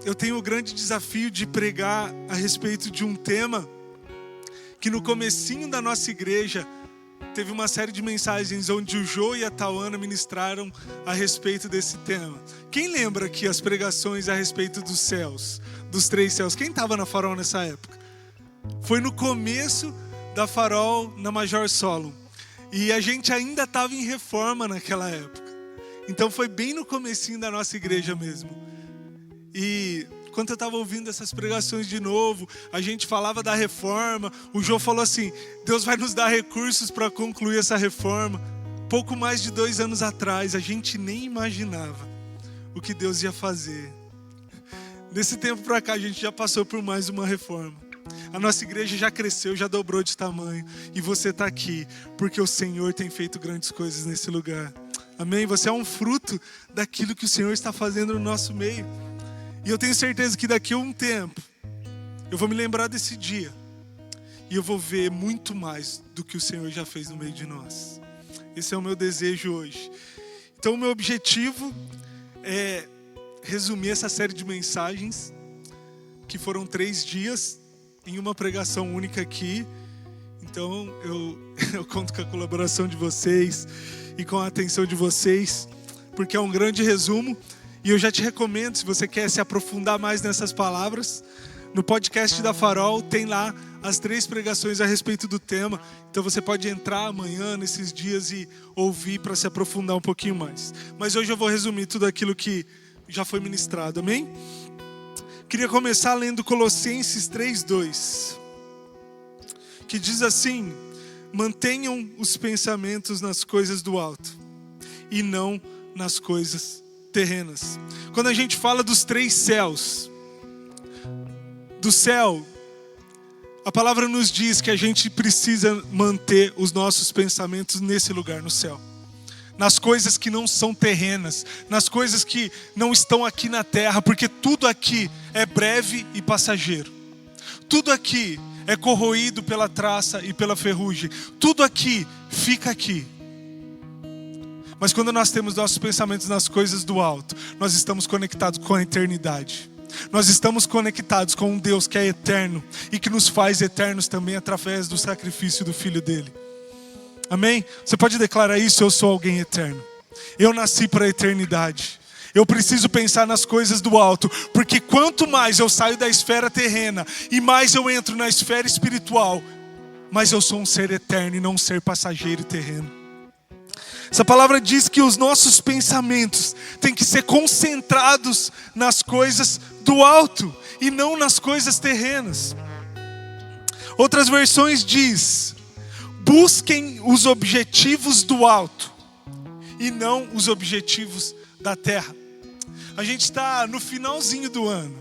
eu tenho o grande desafio de pregar a respeito de um tema que no comecinho da nossa igreja teve uma série de mensagens onde o Jô e a Tauana ministraram a respeito desse tema. Quem lembra aqui as pregações a respeito dos céus, dos 3 céus? Quem estava na Farol nessa época? Foi no começo da Farol na Major Solon. E a gente ainda estava em reforma naquela época. Então foi bem no comecinho da nossa igreja mesmo. E quando eu estava ouvindo essas pregações de novo, a gente falava da reforma. O Jô falou assim: Deus vai nos dar recursos para concluir essa reforma. Pouco mais de 2 anos atrás, a gente nem imaginava o que Deus ia fazer. Desse tempo para cá, a gente já passou por mais uma reforma. A nossa igreja já cresceu, já dobrou de tamanho. E você está aqui porque o Senhor tem feito grandes coisas nesse lugar. Amém? Você é um fruto daquilo que o Senhor está fazendo no nosso meio. E eu tenho certeza que daqui a um tempo eu vou me lembrar desse dia e eu vou ver muito mais do que o Senhor já fez no meio de nós. Esse é o meu desejo hoje. Então o meu objetivo é resumir essa série de mensagens, que foram 3 dias em uma pregação única aqui. Então eu conto com a colaboração de vocês e com a atenção de vocês, porque é um grande resumo. E eu já te recomendo, se você quer se aprofundar mais nessas palavras, no podcast da Farol tem lá as 3 pregações a respeito do tema. Então você pode entrar amanhã, nesses dias, e ouvir para se aprofundar um pouquinho mais. Mas hoje eu vou resumir tudo aquilo que já foi ministrado, amém? Queria começar lendo Colossenses 3:2, que diz assim: mantenham os pensamentos nas coisas do alto e não nas coisas terrenas. Quando a gente fala dos 3 céus, do céu, a palavra nos diz que a gente precisa manter os nossos pensamentos nesse lugar, no céu. Nas coisas que não são terrenas, nas coisas que não estão aqui na terra, porque tudo aqui é breve e passageiro. Tudo aqui é corroído pela traça e pela ferrugem. Tudo aqui fica aqui. Mas quando nós temos nossos pensamentos nas coisas do alto, nós estamos conectados com a eternidade. Nós estamos conectados com um Deus que é eterno e que nos faz eternos também através do sacrifício do Filho dele. Amém? Você pode declarar isso: eu sou alguém eterno. Eu nasci para a eternidade. Eu preciso pensar nas coisas do alto, porque quanto mais eu saio da esfera terrena e mais eu entro na esfera espiritual, mais eu sou um ser eterno e não um ser passageiro e terreno. Essa palavra diz que os nossos pensamentos têm que ser concentrados nas coisas do alto e não nas coisas terrenas. Outras versões diz: busquem os objetivos do alto e não os objetivos da terra. A gente está no finalzinho do ano.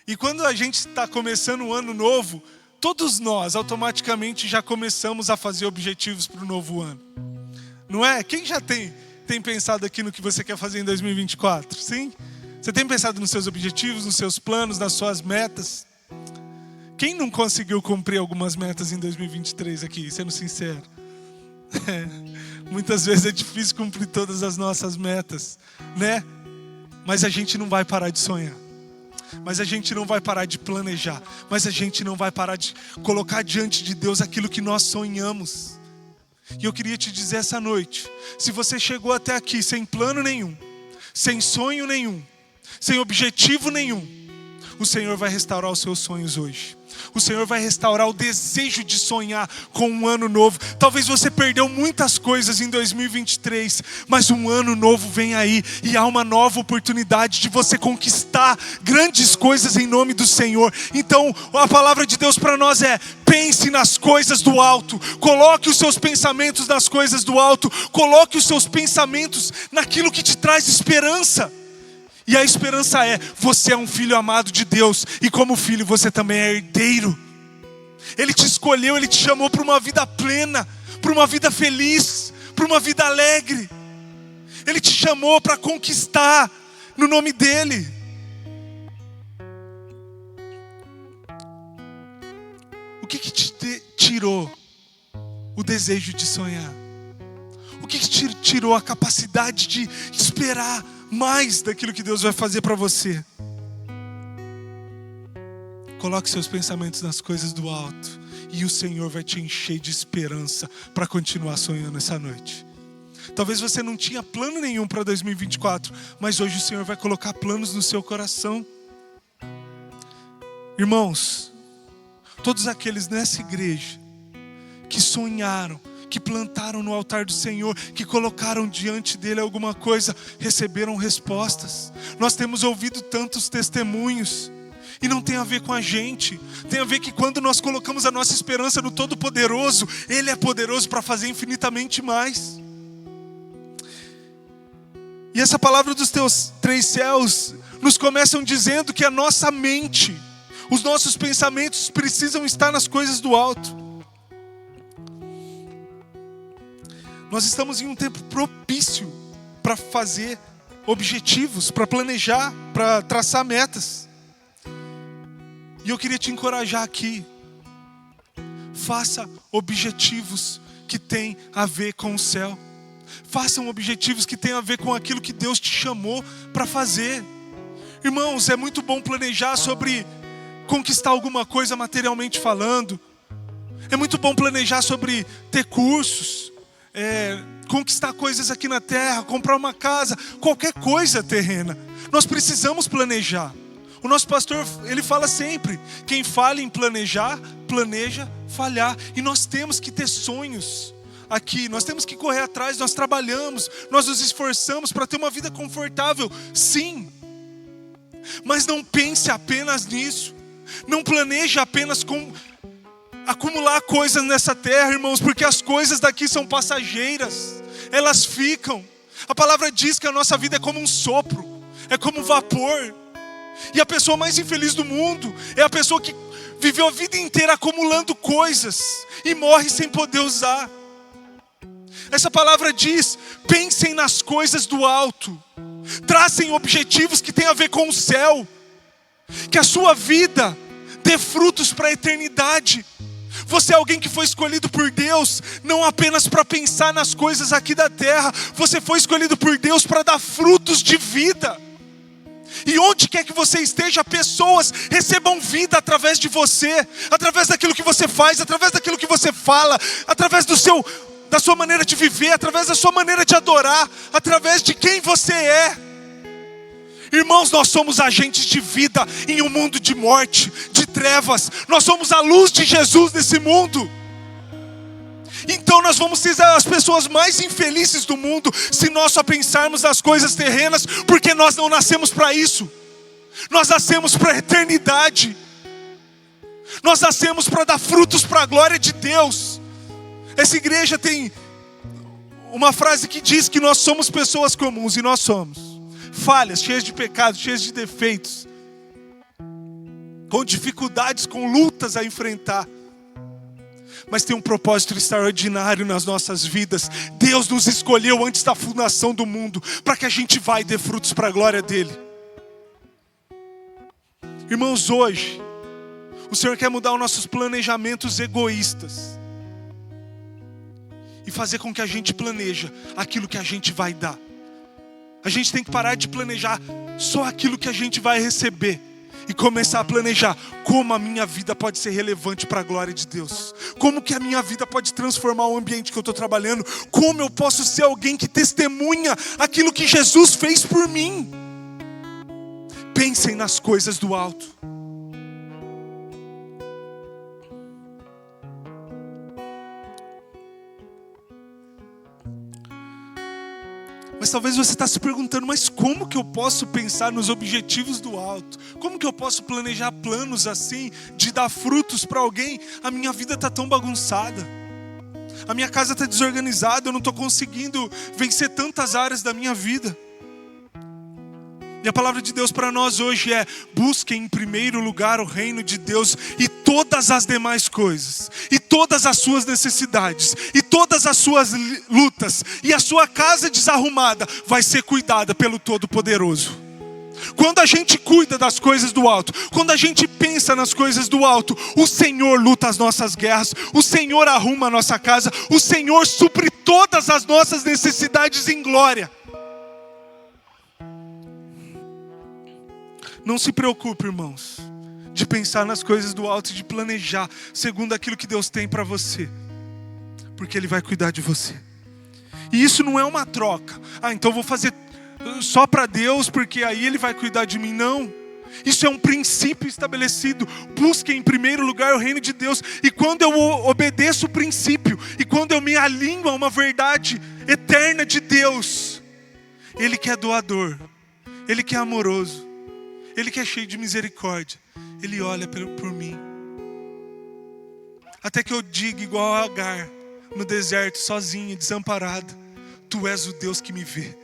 E quando a gente está começando um ano novo, todos nós automaticamente já começamos a fazer objetivos para o novo ano. Não é? Quem já tem pensado aqui no que você quer fazer em 2024? Sim? Você tem pensado nos seus objetivos, nos seus planos, nas suas metas? Quem não conseguiu cumprir algumas metas em 2023 aqui, sendo sincero? Muitas vezes é difícil cumprir todas as nossas metas, né? Mas a gente não vai parar de sonhar. Mas a gente não vai parar de planejar. Mas a gente não vai parar de colocar diante de Deus aquilo que nós sonhamos. E eu queria te dizer essa noite: se você chegou até aqui sem plano nenhum, sem sonho nenhum, sem objetivo nenhum, o Senhor vai restaurar os seus sonhos hoje. O Senhor vai restaurar o desejo de sonhar com um ano novo. Talvez você perdeu muitas coisas em 2023, mas um ano novo vem aí e há uma nova oportunidade de você conquistar grandes coisas em nome do Senhor. Então a palavra de Deus para nós é: pense nas coisas do alto. Coloque os seus pensamentos nas coisas do alto. Coloque os seus pensamentos naquilo que te traz esperança. E a esperança é: você é um filho amado de Deus, e como filho você também é herdeiro. Ele te escolheu, Ele te chamou para uma vida plena, para uma vida feliz, para uma vida alegre. Ele te chamou para conquistar no nome dEle. O que te tirou o desejo de sonhar? O que te tirou a capacidade de esperar mais daquilo que Deus vai fazer para você? Coloque seus pensamentos nas coisas do alto e o Senhor vai te encher de esperança para continuar sonhando essa noite. Talvez você não tinha plano nenhum para 2024, mas hoje o Senhor vai colocar planos no seu coração. Irmãos, todos aqueles nessa igreja que sonharam, que plantaram no altar do Senhor, que colocaram diante dele alguma coisa, receberam respostas. Nós temos ouvido tantos testemunhos, e não tem a ver com a gente, tem a ver que quando nós colocamos a nossa esperança no Todo-Poderoso, Ele é poderoso para fazer infinitamente mais. E essa palavra dos teus 3 céus nos começam dizendo que a nossa mente, os nossos pensamentos precisam estar nas coisas do alto. Nós estamos em um tempo propício para fazer objetivos, para planejar, para traçar metas. E eu queria te encorajar aqui. Faça objetivos que têm a ver com o céu. Façam objetivos que têm a ver com aquilo que Deus te chamou para fazer. Irmãos, é muito bom planejar sobre conquistar alguma coisa materialmente falando. É muito bom planejar sobre ter cursos, conquistar coisas aqui na terra, comprar uma casa, qualquer coisa terrena. Nós precisamos planejar. O nosso pastor, ele fala sempre, quem falha em planejar, planeja falhar. E nós temos que ter sonhos aqui, nós temos que correr atrás, nós trabalhamos, nós nos esforçamos para ter uma vida confortável, sim. Mas não pense apenas nisso, não planeje apenas com acumular coisas nessa terra, irmãos, porque as coisas daqui são passageiras, elas ficam. A palavra diz que a nossa vida é como um sopro, é como um vapor. E a pessoa mais infeliz do mundo é a pessoa que viveu a vida inteira acumulando coisas e morre sem poder usar. Essa palavra diz: pensem nas coisas do alto, tracem objetivos que têm a ver com o céu, que a sua vida dê frutos para a eternidade. Você é alguém que foi escolhido por Deus, não apenas para pensar nas coisas aqui da terra, você foi escolhido por Deus para dar frutos de vida. E onde quer que você esteja, pessoas recebam vida através de você, através daquilo que você faz, através daquilo que você fala, através da sua maneira de viver, através da sua maneira de adorar, através de quem você é. Irmãos, nós somos agentes de vida em um mundo de morte, de trevas. Nós somos a luz de Jesus nesse mundo. Então nós vamos ser as pessoas mais infelizes do mundo se nós só pensarmos nas coisas terrenas, porque nós não nascemos para isso. Nós nascemos para a eternidade. Nós nascemos para dar frutos para a glória de Deus. Essa igreja tem uma frase que diz que nós somos pessoas comuns, e nós somos falhas, cheias de pecados, cheias de defeitos, com dificuldades, com lutas a enfrentar. Mas tem um propósito extraordinário nas nossas vidas. Deus nos escolheu antes da fundação do mundo, para que a gente vá e dê frutos para a glória dEle. Irmãos, hoje o Senhor quer mudar os nossos planejamentos egoístas e fazer com que a gente planeje aquilo que a gente vai dar. A gente tem que parar de planejar só aquilo que a gente vai receber e começar a planejar como a minha vida pode ser relevante para a glória de Deus. Como que a minha vida pode transformar o ambiente que eu estou trabalhando. Como eu posso ser alguém que testemunha aquilo que Jesus fez por mim. Pensem nas coisas do alto. Mas talvez você está se perguntando, mas como que eu posso pensar nos objetivos do alto? Como que eu posso planejar planos assim, de dar frutos para alguém? A minha vida está tão bagunçada. A minha casa está desorganizada, eu não estou conseguindo vencer tantas áreas da minha vida. E a palavra de Deus para nós hoje é: busquem em primeiro lugar o reino de Deus, e todas as demais coisas, e todas as suas necessidades, e todas as suas lutas, e a sua casa desarrumada vai ser cuidada pelo Todo-Poderoso. Quando a gente cuida das coisas do alto, quando a gente pensa nas coisas do alto, o Senhor luta as nossas guerras, o Senhor arruma a nossa casa, o Senhor supre todas as nossas necessidades em glória. Não se preocupe, irmãos, de pensar nas coisas do alto e de planejar segundo aquilo que Deus tem para você. Porque Ele vai cuidar de você. E isso não é uma troca. Então eu vou fazer só para Deus, porque aí Ele vai cuidar de mim. Não. Isso é um princípio estabelecido. Busque em primeiro lugar o reino de Deus. E quando eu obedeço o princípio, e quando eu me alinho a uma verdade eterna de Deus, Ele que é doador, Ele que é amoroso, Ele que é cheio de misericórdia, Ele olha por mim. Até que eu diga igual a Agar, no deserto, sozinha, desamparada: Tu és o Deus que me vê.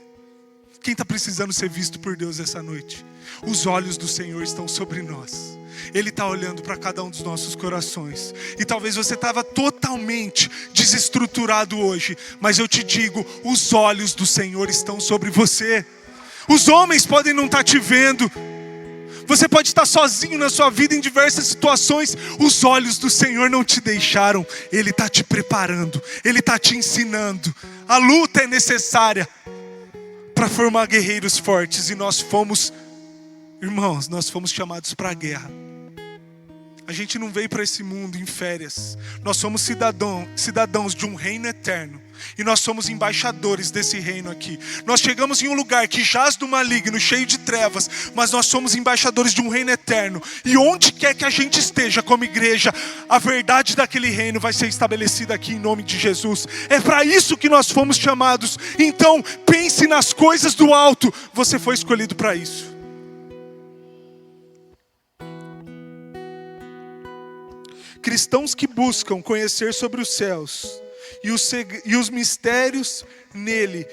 Quem está precisando ser visto por Deus essa noite? Os olhos do Senhor estão sobre nós. Ele está olhando para cada um dos nossos corações. E talvez você estava totalmente desestruturado hoje, mas eu te digo, os olhos do Senhor estão sobre você. Os homens podem não estar te vendo. Você pode estar sozinho na sua vida em diversas situações. Os olhos do Senhor não te deixaram. Ele está te preparando. Ele está te ensinando. A luta é necessária para formar guerreiros fortes. E nós fomos, irmãos, nós fomos chamados para a guerra. A gente não veio para esse mundo em férias. Nós somos cidadãos de um reino eterno. E nós somos embaixadores desse reino aqui. Nós chegamos em um lugar que jaz do maligno, cheio de trevas, mas nós somos embaixadores de um reino eterno. E onde quer que a gente esteja como igreja, a verdade daquele reino vai ser estabelecida aqui em nome de Jesus. É para isso que nós fomos chamados. Então pense nas coisas do alto. Você foi escolhido para isso. Cristãos que buscam conhecer sobre os céus e os mistérios nele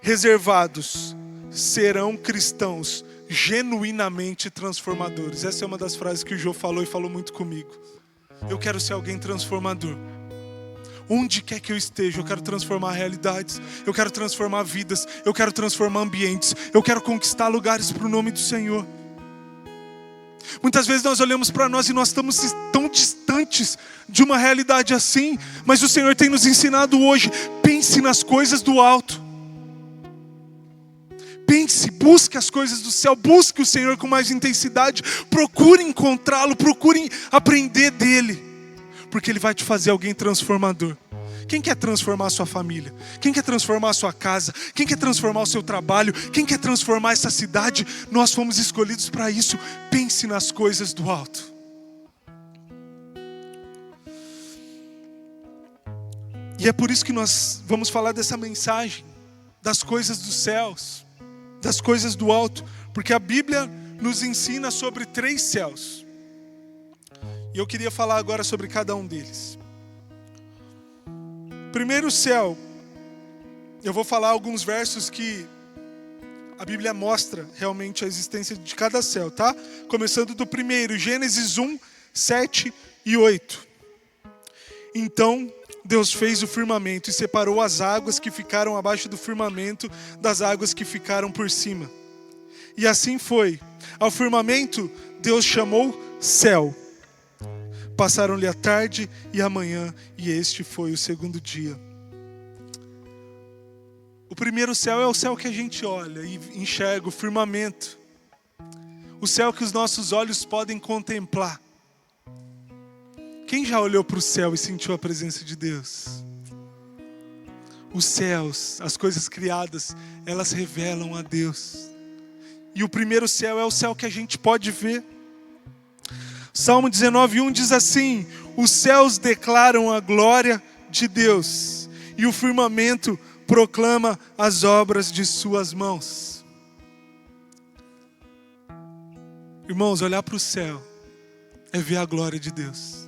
reservados serão cristãos genuinamente transformadores. Essa é uma das frases que o Jô falou e falou muito comigo. Eu quero ser alguém transformador. Onde quer que eu esteja, eu quero transformar realidades, eu quero transformar vidas, eu quero transformar ambientes, eu quero conquistar lugares para o nome do Senhor. Muitas vezes nós olhamos para nós e nós estamos tão distantes de uma realidade assim, mas o Senhor tem nos ensinado hoje: pense nas coisas do alto. Pense, busque as coisas do céu, busque o Senhor com mais intensidade, procure encontrá-lo, procure aprender dele, porque Ele vai te fazer alguém transformador. Quem quer transformar a sua família? Quem quer transformar a sua casa? Quem quer transformar o seu trabalho? Quem quer transformar essa cidade? Nós fomos escolhidos para isso. Pense nas coisas do alto. E é por isso que nós vamos falar dessa mensagem, das coisas dos céus, das coisas do alto, porque a Bíblia nos ensina sobre 3 céus. E eu queria falar agora sobre cada um deles. Primeiro céu, eu vou falar alguns versos que a Bíblia mostra realmente a existência de cada céu, tá? Começando do primeiro, Gênesis 1, 7 e 8. Então Deus fez o firmamento e separou as águas que ficaram abaixo do firmamento das águas que ficaram por cima. E assim foi. Ao firmamento Deus chamou céu. Passaram-lhe a tarde e a manhã, e este foi o segundo dia. O primeiro céu é o céu que a gente olha e enxerga, o firmamento. O céu que os nossos olhos podem contemplar. Quem já olhou para o céu e sentiu a presença de Deus? Os céus, as coisas criadas, elas revelam a Deus. E o primeiro céu é o céu que a gente pode ver. Salmo 19:1 diz assim: os céus declaram a glória de Deus, e o firmamento proclama as obras de suas mãos. Irmãos, olhar para o céu é ver a glória de Deus.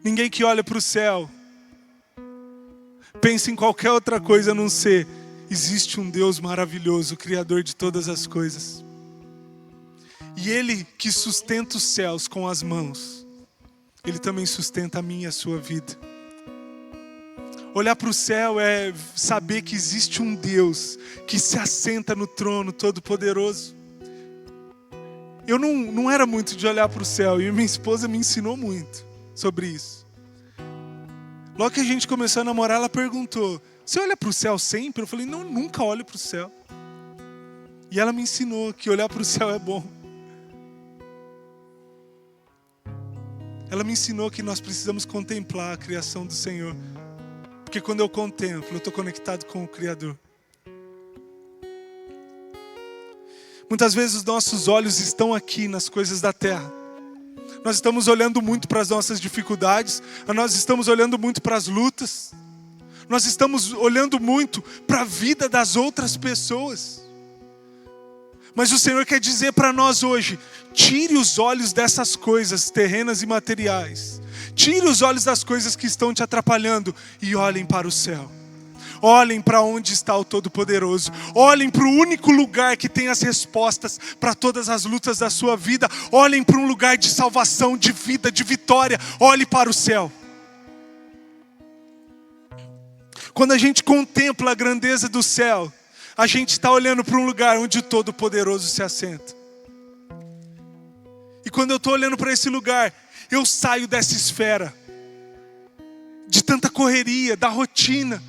Ninguém que olha para o céu pensa em qualquer outra coisa a não ser: existe um Deus maravilhoso, Criador de todas as coisas. E Ele que sustenta os céus com as mãos, Ele também sustenta a minha e a sua vida. Olhar para o céu é saber que existe um Deus que se assenta no trono todo-poderoso. Eu não era muito de olhar para o céu, e minha esposa me ensinou muito sobre isso. Logo que a gente começou a namorar, ela perguntou: você olha para o céu sempre? Eu falei: não, nunca olho para o céu. E ela me ensinou que olhar para o céu é bom. ela me ensinou que nós precisamos contemplar a criação do Senhor. Porque quando eu contemplo, eu estou conectado com o Criador. Muitas vezes os nossos olhos estão aqui nas coisas da terra. Nós estamos olhando muito para as nossas dificuldades, nós estamos olhando muito para as lutas, nós estamos olhando muito para a vida das outras pessoas. Mas o Senhor quer dizer para nós hoje: tire os olhos dessas coisas terrenas e materiais. Tire os olhos das coisas que estão te atrapalhando e olhem para o céu. Olhem para onde está o Todo-Poderoso. Olhem para o único lugar que tem as respostas para todas as lutas da sua vida. Olhem para um lugar de salvação, de vida, de vitória. Olhe para o céu. Quando a gente contempla a grandeza do céu, a gente está olhando para um lugar onde o Todo-Poderoso se assenta. E quando eu estou olhando para esse lugar, eu saio dessa esfera de tanta correria, da rotina,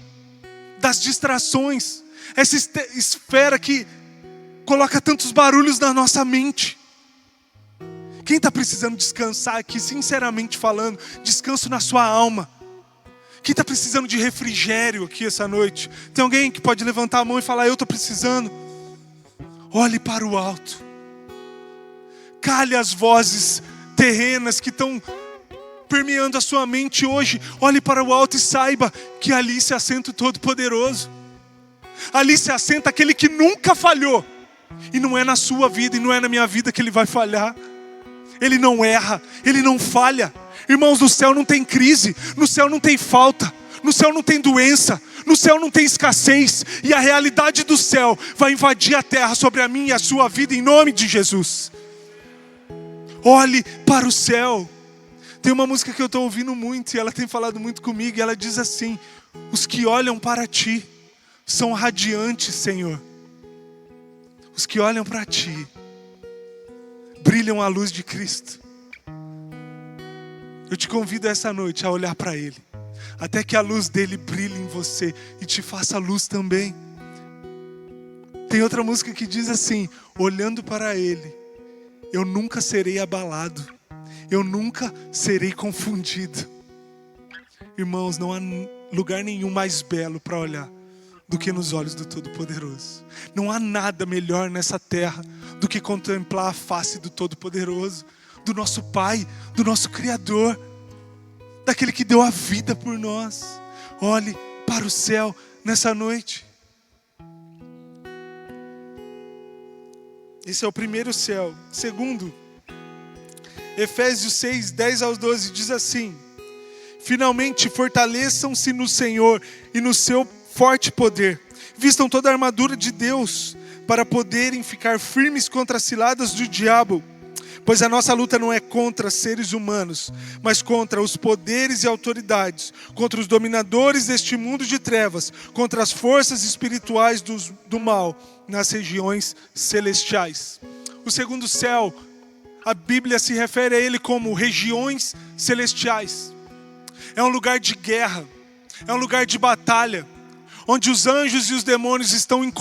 das distrações, essa esfera que coloca tantos barulhos na nossa mente. Quem está precisando descansar aqui, sinceramente falando, descanso na sua alma? Quem está precisando de refrigério aqui essa noite? Tem alguém que pode levantar a mão e falar: eu estou precisando? Olhe para o alto. Cale as vozes terrenas que estão permeando a sua mente hoje. Olhe para o alto e saiba que ali se assenta o Todo-Poderoso. Ali se assenta aquele que nunca falhou. E não é na sua vida e não é na minha vida que ele vai falhar. Ele não erra, ele não falha. Irmãos, no céu não tem crise, no céu não tem falta, no céu não tem doença, no céu não tem escassez. E a realidade do céu vai invadir a terra sobre a minha e a sua vida em nome de Jesus. Olhe para o céu. Tem uma música que eu estou ouvindo muito e ela tem falado muito comigo, e ela diz assim: os que olham para ti são radiantes, Senhor. Os que olham para ti brilham a luz de Cristo. Eu te convido essa noite a olhar para Ele, até que a luz dele brilhe em você e te faça luz também. Tem outra música que diz assim: olhando para Ele, eu nunca serei abalado, eu nunca serei confundido. Irmãos, não há lugar nenhum mais belo para olhar do que nos olhos do Todo-Poderoso. Não há nada melhor nessa terra do que contemplar a face do Todo-Poderoso, do nosso Pai, do nosso Criador, daquele que deu a vida por nós. Olhe para o céu nessa noite. Esse é o primeiro céu. Segundo, Efésios 6, 10 ao 12 diz assim: finalmente fortaleçam-se no Senhor e no seu forte poder. Vistam toda a armadura de Deus para poderem ficar firmes contra as ciladas do diabo. Pois a nossa luta não é contra seres humanos, mas contra os poderes e autoridades, contra os dominadores deste mundo de trevas, contra as forças espirituais do mal nas regiões celestiais. O segundo céu, a Bíblia se refere a ele como regiões celestiais. É um lugar de guerra, é um lugar de batalha, onde os anjos e os demônios estão em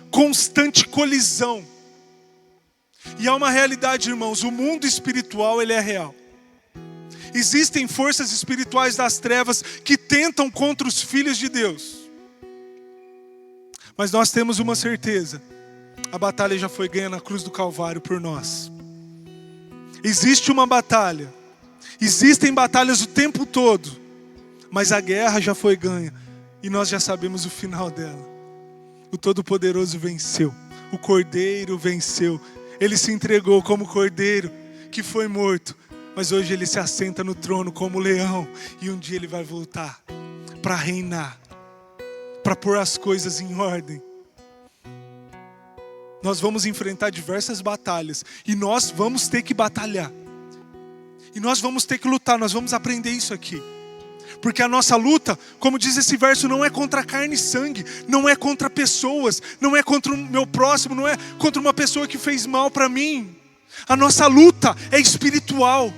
constante colisão. E há uma realidade, irmãos: o mundo espiritual, ele é real. Existem forças espirituais das trevas que tentam contra os filhos de Deus. Mas nós temos uma certeza: a batalha já foi ganha na cruz do Calvário por nós. Existe uma batalha, existem batalhas o tempo todo, mas a guerra já foi ganha e nós já sabemos o final dela. O Todo-Poderoso venceu, o Cordeiro venceu. Ele se entregou como cordeiro que foi morto, mas hoje ele se assenta no trono como leão. E um dia ele vai voltar para reinar, para pôr as coisas em ordem. Nós vamos enfrentar diversas batalhas e nós vamos ter que batalhar. E nós vamos ter que lutar, nós vamos aprender isso aqui. Porque a nossa luta, como diz esse verso, não é contra carne e sangue, não é contra pessoas, não é contra o meu próximo, não é contra uma pessoa que fez mal para mim. A nossa luta é espiritual.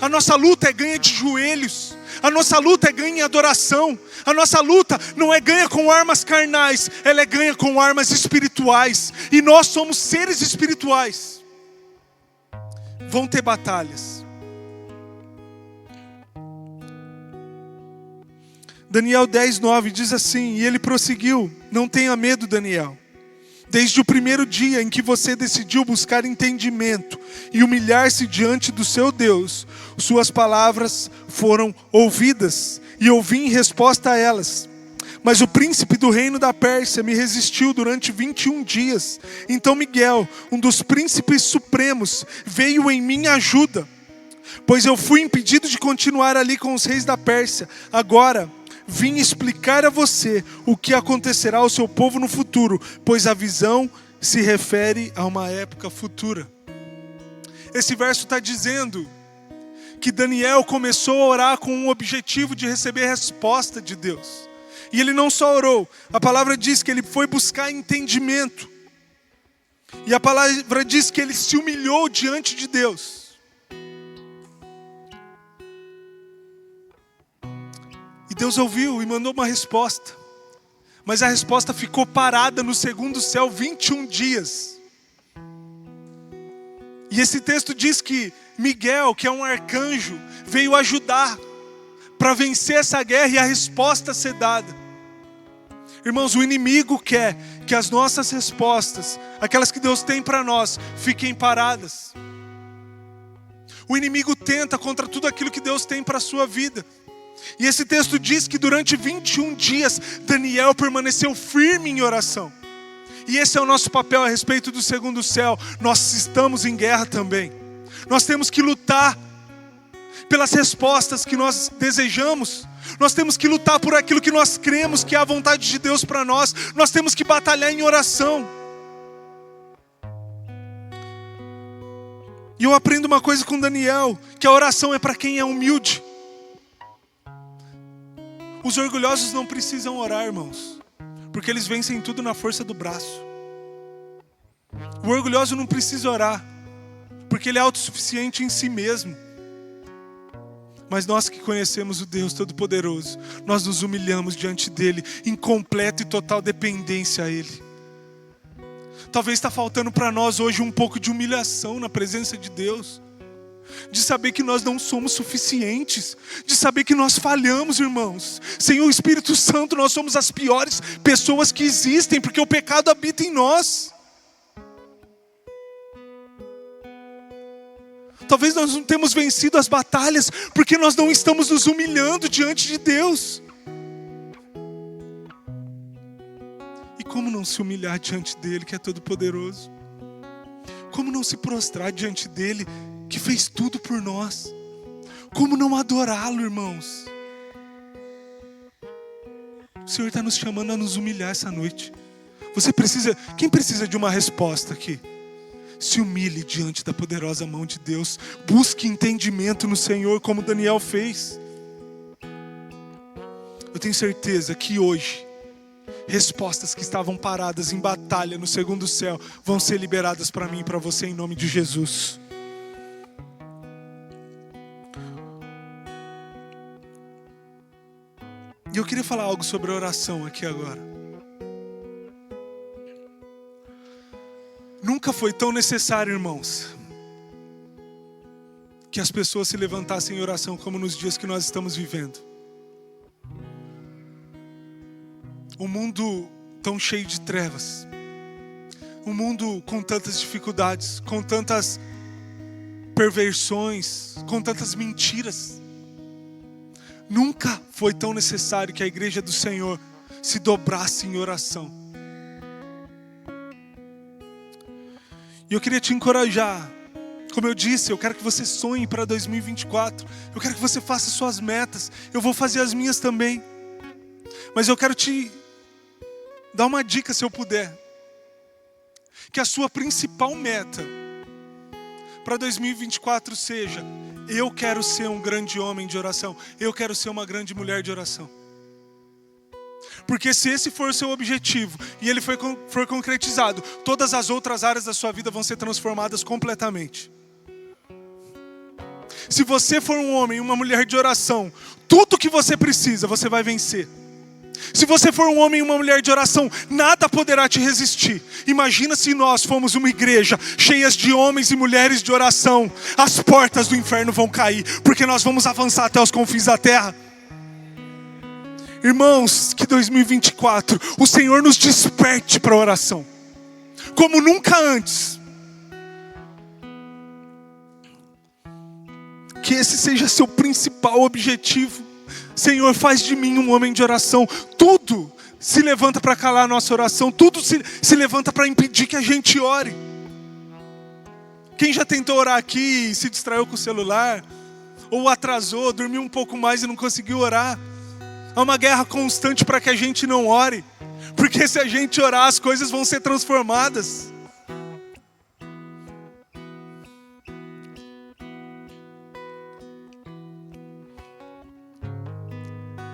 A nossa luta é ganha de joelhos. A nossa luta é ganha em adoração. A nossa luta não é ganha com armas carnais, ela é ganha com armas espirituais. E nós somos seres espirituais. Vão ter batalhas. Daniel 10:9 diz assim, e ele prosseguiu: não tenha medo, Daniel. Desde o primeiro dia em que você decidiu buscar entendimento e humilhar-se diante do seu Deus, suas palavras foram ouvidas, e eu vim em resposta a elas. Mas o príncipe do reino da Pérsia me resistiu durante 21 dias. Então Miguel, um dos príncipes supremos, veio em minha ajuda, pois eu fui impedido de continuar ali com os reis da Pérsia. Agora vim explicar a você o que acontecerá ao seu povo no futuro, pois a visão se refere a uma época futura. Esse verso está dizendo que Daniel começou a orar com o objetivo de receber a resposta de Deus. E ele não só orou, a palavra diz que ele foi buscar entendimento. E a palavra diz que ele se humilhou diante de Deus. E Deus ouviu e mandou uma resposta. Mas a resposta ficou parada no segundo céu 21 dias. E esse texto diz que Miguel, que é um arcanjo, veio ajudar para vencer essa guerra e a resposta ser dada. Irmãos, o inimigo quer que as nossas respostas, aquelas que Deus tem para nós, fiquem paradas. O inimigo tenta contra tudo aquilo que Deus tem para a sua vida. E esse texto diz que durante 21 dias, Daniel permaneceu firme em oração. E esse é o nosso papel a respeito do segundo céu. Nós estamos em guerra também. Nós temos que lutar pelas respostas que nós desejamos. Nós temos que lutar por aquilo que nós cremos que é a vontade de Deus para nós. Nós temos que batalhar em oração. E eu aprendo uma coisa com Daniel, que a oração é para quem é humilde. Os orgulhosos não precisam orar, irmãos, porque eles vencem tudo na força do braço. O orgulhoso não precisa orar, porque ele é autossuficiente em si mesmo. Mas nós que conhecemos o Deus Todo-Poderoso, nós nos humilhamos diante dEle, em completa e total dependência a Ele. Talvez está faltando para nós hoje um pouco de humilhação na presença de Deus. De saber que nós não somos suficientes. De saber que nós falhamos, irmãos. Sem o Espírito Santo nós somos as piores pessoas que existem, porque o pecado habita em nós. Talvez nós não temos vencido as batalhas porque nós não estamos nos humilhando diante de Deus. E como não se humilhar diante dEle, que é todo-poderoso? Como não se prostrar diante dEle, que fez tudo por nós? Como não adorá-lo, irmãos? O Senhor está nos chamando a nos humilhar essa noite. Quem precisa de uma resposta aqui? Se humilhe diante da poderosa mão de Deus. Busque entendimento no Senhor, como Daniel fez. Eu tenho certeza que hoje, respostas que estavam paradas em batalha no segundo céu vão ser liberadas para mim e para você em nome de Jesus. E eu queria falar algo sobre oração aqui agora. Nunca foi tão necessário, irmãos, que as pessoas se levantassem em oração como nos dias que nós estamos vivendo. Um mundo tão cheio de trevas. Um mundo com tantas dificuldades, com tantas perversões, com tantas mentiras. Nunca foi tão necessário que a igreja do Senhor se dobrasse em oração. E eu queria te encorajar. Como eu disse, eu quero que você sonhe para 2024. Eu quero que você faça suas metas. Eu vou fazer as minhas também. Mas eu quero te dar uma dica, se eu puder. Que a sua principal meta para 2024 seja: eu quero ser um grande homem de oração. Eu quero ser uma grande mulher de oração. Porque se esse for o seu objetivo e ele for concretizado, todas as outras áreas da sua vida vão ser transformadas completamente. Se você for um homem e uma mulher de oração, tudo que você precisa, você vai vencer. Se você for um homem e uma mulher de oração, nada poderá te resistir. Imagina se nós fomos uma igreja cheias de homens e mulheres de oração. As portas do inferno vão cair, porque nós vamos avançar até os confins da terra. Irmãos, que 2024 o Senhor nos desperte para a oração, como nunca antes. Que esse seja seu principal objetivo. Senhor, faz de mim um homem de oração. Tudo se levanta para calar a nossa oração, tudo se levanta para impedir que a gente ore. Quem já tentou orar aqui e se distraiu com o celular, ou atrasou, dormiu um pouco mais e não conseguiu orar? Há uma guerra constante para que a gente não ore, porque se a gente orar, as coisas vão ser transformadas.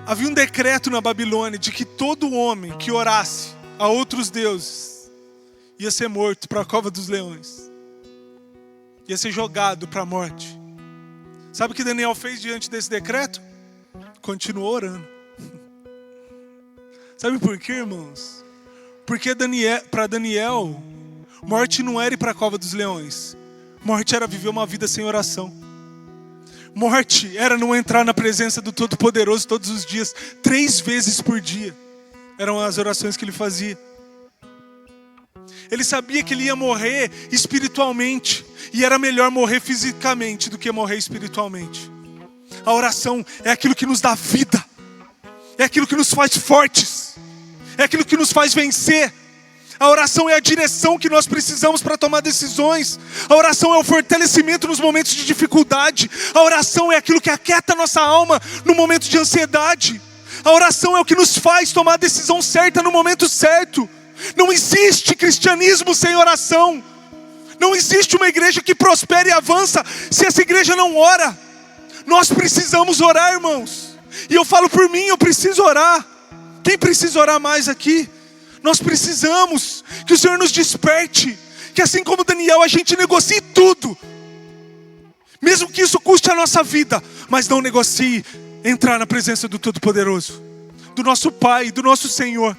Havia um decreto na Babilônia de que todo homem que orasse a outros deuses ia ser morto para a cova dos leões, ia ser jogado para a morte. Sabe o que Daniel fez diante desse decreto? Continuou orando. Sabe por quê, irmãos? Porque para Daniel, morte não era ir para a cova dos leões. Morte era viver uma vida sem oração. Morte era não entrar na presença do Todo-Poderoso todos os dias, 3 vezes por dia. Eram as orações que ele fazia. Ele sabia que ele ia morrer espiritualmente, e era melhor morrer fisicamente do que morrer espiritualmente. A oração é aquilo que nos dá vida, é aquilo que nos faz fortes, é aquilo que nos faz vencer. A oração é a direção que nós precisamos para tomar decisões. A oração é o fortalecimento nos momentos de dificuldade. A oração é aquilo que aquieta a nossa alma no momento de ansiedade. A oração é o que nos faz tomar a decisão certa no momento certo. Não existe cristianismo sem oração. Não existe uma igreja que prospere e avança se essa igreja não ora. Nós precisamos orar, irmãos. E eu falo por mim, eu preciso orar. Quem precisa orar mais aqui? Nós precisamos que o Senhor nos desperte, que assim como Daniel a gente negocie tudo, mesmo que isso custe a nossa vida, mas não negocie entrar na presença do Todo-Poderoso, do nosso Pai, do nosso Senhor.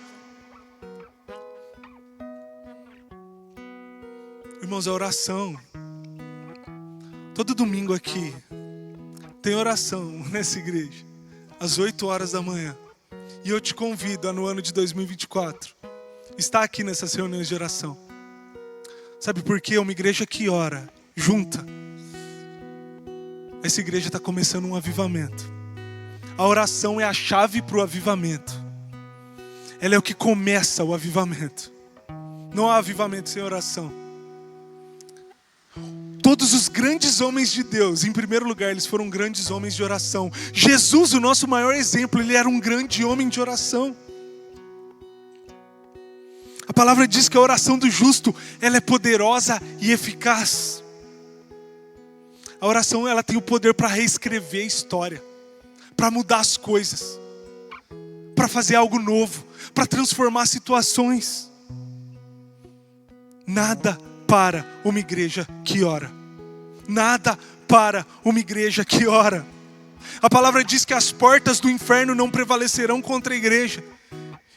Irmãos, a oração, todo domingo aqui tem oração nessa igreja, às 8 horas da manhã. E eu te convido no ano de 2024 estar aqui nessas reuniões de oração. Sabe por quê? Uma igreja que ora junta, essa igreja está começando um avivamento. A oração é a chave para o avivamento. Ela é o que começa o avivamento. Não há avivamento sem oração. Todos os grandes homens de Deus, em primeiro lugar, eles foram grandes homens de oração. Jesus, o nosso maior exemplo, ele era um grande homem de oração. A palavra diz que a oração do justo, ela é poderosa e eficaz. A oração, ela tem o poder para reescrever a história, para mudar as coisas, para fazer algo novo, para transformar situações. Nada para uma igreja que ora. Nada para uma igreja que ora. A palavra diz que as portas do inferno não prevalecerão contra a igreja.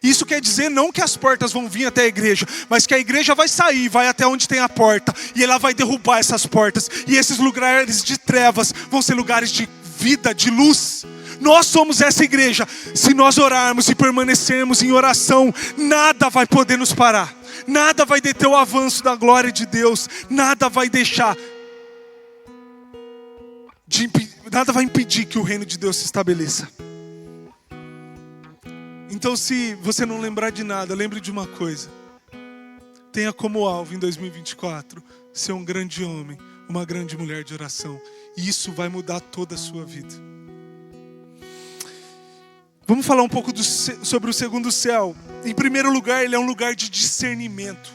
Isso quer dizer não que as portas vão vir até a igreja, mas que a igreja vai sair, vai até onde tem a porta, e ela vai derrubar essas portas, e esses lugares de trevas vão ser lugares de vida, de luz. Nós somos essa igreja. Se nós orarmos e permanecermos em oração, nada vai poder nos parar, nada vai deter o avanço da glória de Deus, nada vai impedir que o reino de Deus se estabeleça. Então, se você não lembrar de nada, lembre de uma coisa: tenha como alvo em 2024 ser um grande homem, uma grande mulher de oração, e isso vai mudar toda a sua vida. Vamos falar um pouco sobre o segundo céu. Em primeiro lugar, ele é um lugar de discernimento.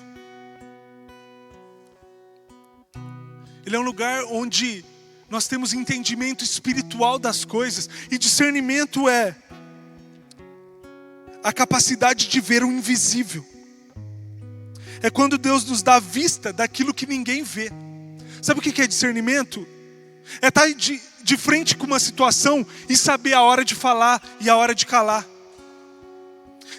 Ele é um lugar onde nós temos entendimento espiritual das coisas. E discernimento é a capacidade de ver o invisível. É quando Deus nos dá vista daquilo que ninguém vê. Sabe o que é discernimento? É estar de frente com uma situação e saber a hora de falar e a hora de calar.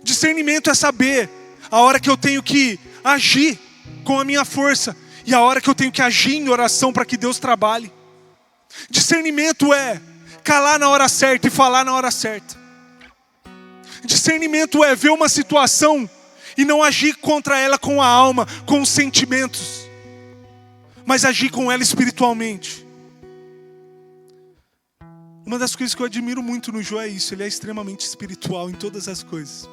Discernimento é saber a hora que eu tenho que agir com a minha força e a hora que eu tenho que agir em oração para que Deus trabalhe. Discernimento é calar na hora certa e falar na hora certa. Discernimento é ver uma situação e não agir contra ela com a alma, com os sentimentos, mas agir com ela espiritualmente. Uma das coisas que eu admiro muito no Jô é isso, ele é extremamente espiritual em todas as coisas.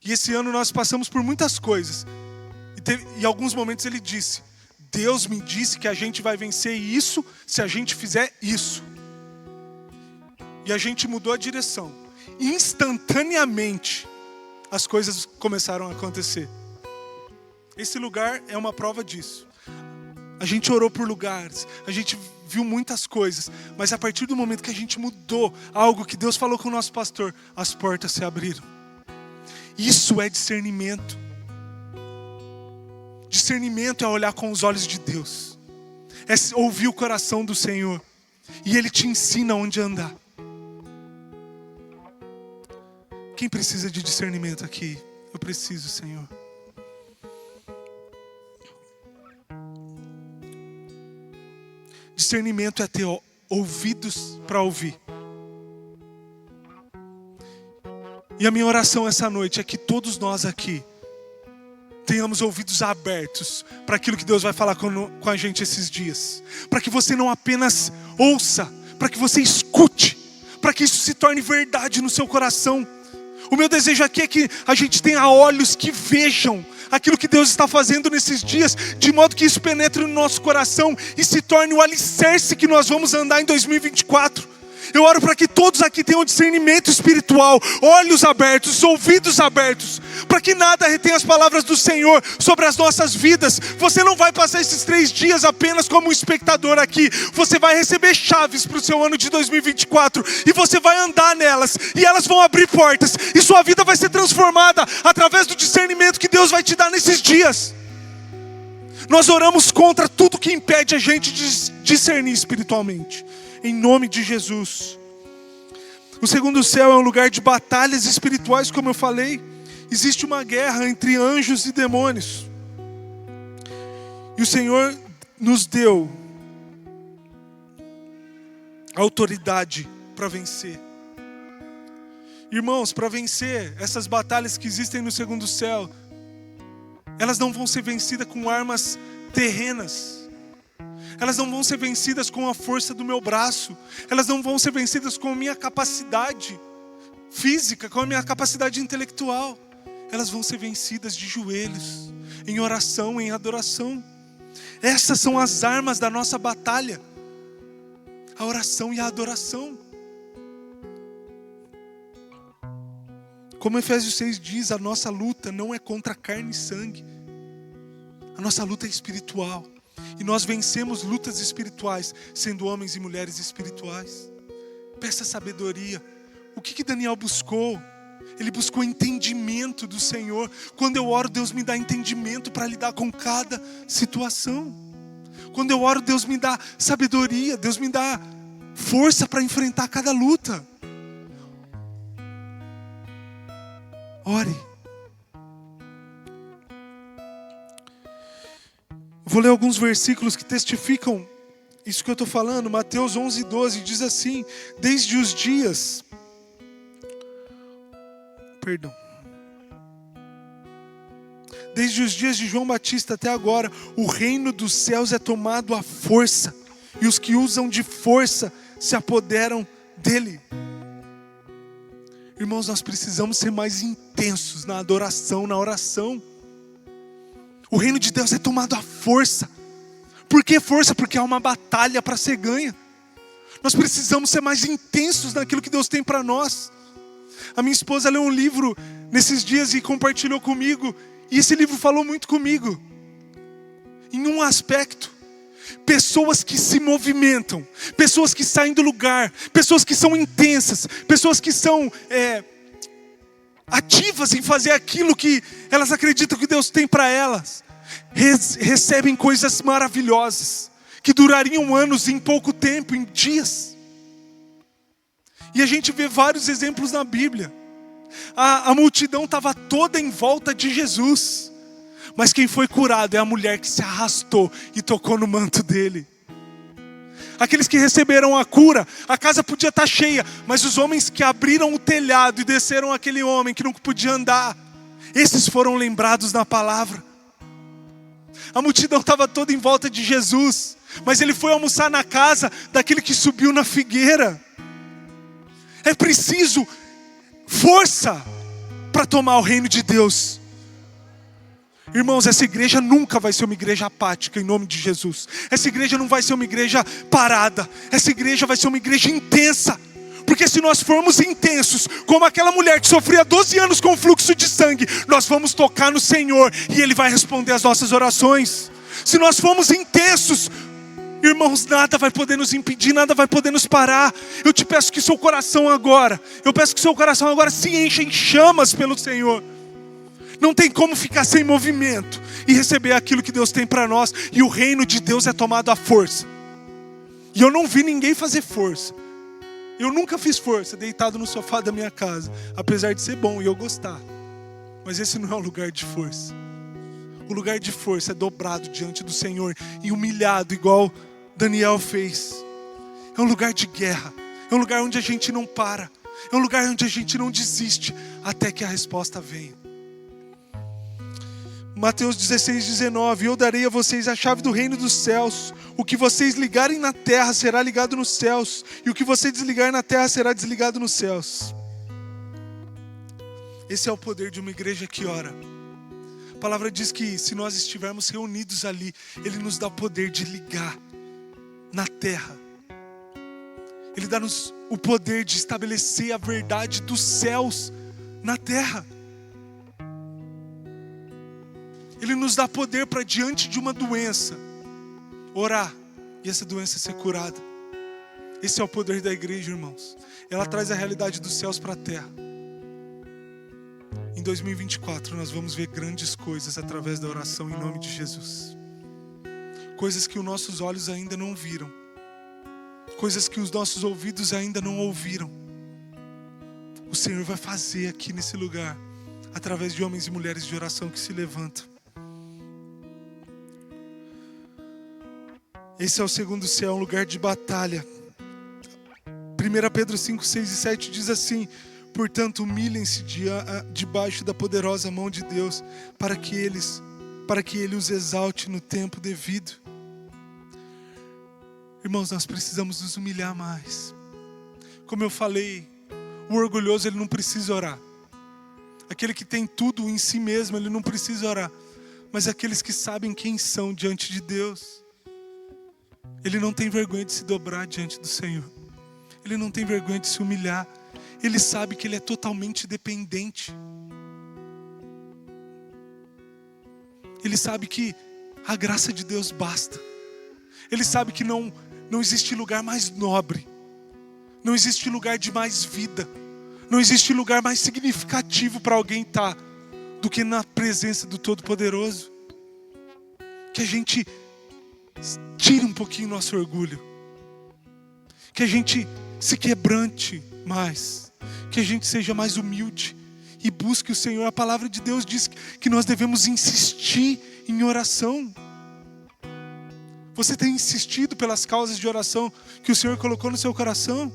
E esse ano nós passamos por muitas coisas. E em alguns momentos ele disse: Deus me disse que a gente vai vencer isso se a gente fizer isso. E a gente mudou a direção. Instantaneamente as coisas começaram a acontecer. Esse lugar é uma prova disso. A gente orou por lugares, a gente viu muitas coisas, mas a partir do momento que a gente mudou algo que Deus falou com o nosso pastor, as portas se abriram. Isso é discernimento. Discernimento é olhar com os olhos de Deus, é ouvir o coração do Senhor, e Ele te ensina onde andar. Quem precisa de discernimento aqui? Eu preciso, Senhor. Discernimento é ter ouvidos para ouvir. E a minha oração essa noite é que todos nós aqui tenhamos ouvidos abertos para aquilo que Deus vai falar com a gente esses dias. Para que você não apenas ouça, para que você escute, para que isso se torne verdade no seu coração. O meu desejo aqui é que a gente tenha olhos que vejam aquilo que Deus está fazendo nesses dias, de modo que isso penetre no nosso coração e se torne o alicerce que nós vamos andar em 2024. Eu oro para que todos aqui tenham discernimento espiritual, olhos abertos, ouvidos abertos, para que nada retenha as palavras do Senhor sobre as nossas vidas. Você não vai passar esses 3 dias apenas como um espectador aqui. Você vai receber chaves para o seu ano de 2024 e você vai andar nelas e elas vão abrir portas e sua vida vai ser transformada através do discernimento que Deus vai te dar nesses dias. Nós oramos contra tudo que impede a gente de discernir espiritualmente. Em nome de Jesus. O segundo céu é um lugar de batalhas espirituais, como eu falei. Existe uma guerra entre anjos e demônios. E o Senhor nos deu autoridade para vencer. Irmãos, para vencer essas batalhas que existem no segundo céu, elas não vão ser vencidas com armas terrenas. Elas não vão ser vencidas com a força do meu braço. Elas não vão ser vencidas com a minha capacidade física, com a minha capacidade intelectual. Elas vão ser vencidas de joelhos, em oração, em adoração. Essas são as armas da nossa batalha: a oração e a adoração. Como Efésios 6 diz, a nossa luta não é contra carne e sangue. A nossa luta é espiritual. E nós vencemos lutas espirituais, sendo homens e mulheres espirituais. Peça sabedoria. O que Daniel buscou? Ele buscou entendimento do Senhor. Quando eu oro, Deus me dá entendimento para lidar com cada situação. Quando eu oro, Deus me dá sabedoria. Deus me dá força para enfrentar cada luta. Ore. Vou ler alguns versículos que testificam isso que eu estou falando. Mateus 11:12 diz assim: desde os dias de João Batista até agora, o reino dos céus é tomado à força, e os que usam de força se apoderam dele. Irmãos, nós precisamos ser mais intensos na adoração, na oração. O reino de Deus é tomado à força. Por que força? Porque há uma batalha para ser ganha. Nós precisamos ser mais intensos naquilo que Deus tem para nós. A minha esposa leu um livro nesses dias e compartilhou comigo. E esse livro falou muito comigo. Em um aspecto: pessoas que se movimentam, pessoas que saem do lugar, pessoas que são intensas, pessoas que são ativas em fazer aquilo que elas acreditam que Deus tem para elas, recebem coisas maravilhosas, que durariam anos em pouco tempo, em dias. E a gente vê vários exemplos na Bíblia. A multidão estava toda em volta de Jesus, mas quem foi curado é a mulher que se arrastou e tocou no manto dele. aqueles que receberam a cura. A casa podia estar cheia, mas os homens que abriram o telhado e desceram aquele homem que não podia andar, esses foram lembrados na palavra. A multidão estava toda em volta de Jesus, mas ele foi almoçar na casa daquele que subiu na figueira. É preciso força para tomar o reino de Deus. Irmãos, essa igreja nunca vai ser uma igreja apática, em nome de Jesus. Essa igreja não vai ser uma igreja parada. Essa igreja vai ser uma igreja intensa. Porque se nós formos intensos, como aquela mulher que sofria 12 anos com fluxo de sangue, nós vamos tocar no Senhor e Ele vai responder as nossas orações. Se nós formos intensos, irmãos, nada vai poder nos impedir, nada vai poder nos parar. Eu te peço que seu coração agora se encha em chamas pelo Senhor. Não tem como ficar sem movimento e receber aquilo que Deus tem para nós. E o reino de Deus é tomado à força. E eu não vi ninguém fazer força. Eu nunca fiz força deitado no sofá da minha casa, apesar de ser bom e eu gostar. Mas esse não é o lugar de força. O lugar de força é dobrado diante do Senhor e humilhado, igual Daniel fez. É um lugar de guerra. É um lugar onde a gente não para. É um lugar onde a gente não desiste até que a resposta venha. Mateus 16:19: eu darei a vocês a chave do reino dos céus. O que vocês ligarem na terra será ligado nos céus, e o que você desligar na terra será desligado nos céus. Esse é o poder de uma igreja que ora. A palavra diz que se nós estivermos reunidos ali, Ele nos dá o poder de ligar na terra. Ele dá-nos o poder de estabelecer a verdade dos céus na terra. Ele nos dá poder para, diante de uma doença, orar e essa doença ser curada. Esse é o poder da igreja, irmãos. Ela traz a realidade dos céus para a terra. Em 2024 nós vamos ver grandes coisas através da oração em nome de Jesus. Coisas que os nossos olhos ainda não viram. Coisas que os nossos ouvidos ainda não ouviram. O Senhor vai fazer aqui nesse lugar, através de homens e mulheres de oração que se levantam. Esse é o segundo céu, um lugar de batalha. 1 Pedro 5, 6 e 7 diz assim: portanto, humilhem-se debaixo da poderosa mão de Deus, para que Ele os exalte no tempo devido. Irmãos, nós precisamos nos humilhar mais. Como eu falei, o orgulhoso ele não precisa orar. Aquele que tem tudo em si mesmo, ele não precisa orar. Mas aqueles que sabem quem são diante de Deus, ele não tem vergonha de se dobrar diante do Senhor. Ele não tem vergonha de se humilhar. Ele sabe que ele é totalmente dependente. Ele sabe que a graça de Deus basta. Ele sabe que não existe lugar mais nobre. Não existe lugar de mais vida. Não existe lugar mais significativo para alguém estar do que na presença do Todo-Poderoso. Que a gente tire um pouquinho nosso orgulho. Que a gente se quebrante mais. Que a gente seja mais humilde e busque o Senhor. A palavra de Deus diz que nós devemos insistir em oração. Você tem insistido pelas causas de oração que o Senhor colocou no seu coração?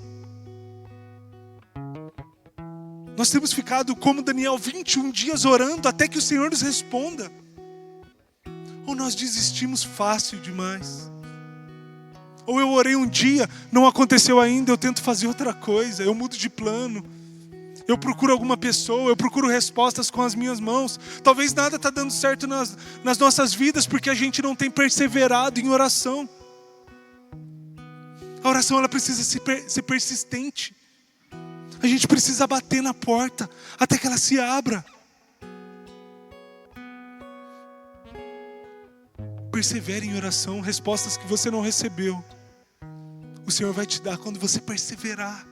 Nós temos ficado como Daniel 21 dias orando até que o Senhor nos responda. Ou nós desistimos fácil demais. Ou eu orei um dia, não aconteceu ainda, eu tento fazer outra coisa, eu mudo de plano. Eu procuro alguma pessoa, eu procuro respostas com as minhas mãos. Talvez nada está dando certo nas nossas vidas porque a gente não tem perseverado em oração. A oração ela precisa ser persistente. A gente precisa bater na porta até que ela se abra. Persevere em oração. Respostas que você não recebeu, o Senhor vai te dar quando você perseverar.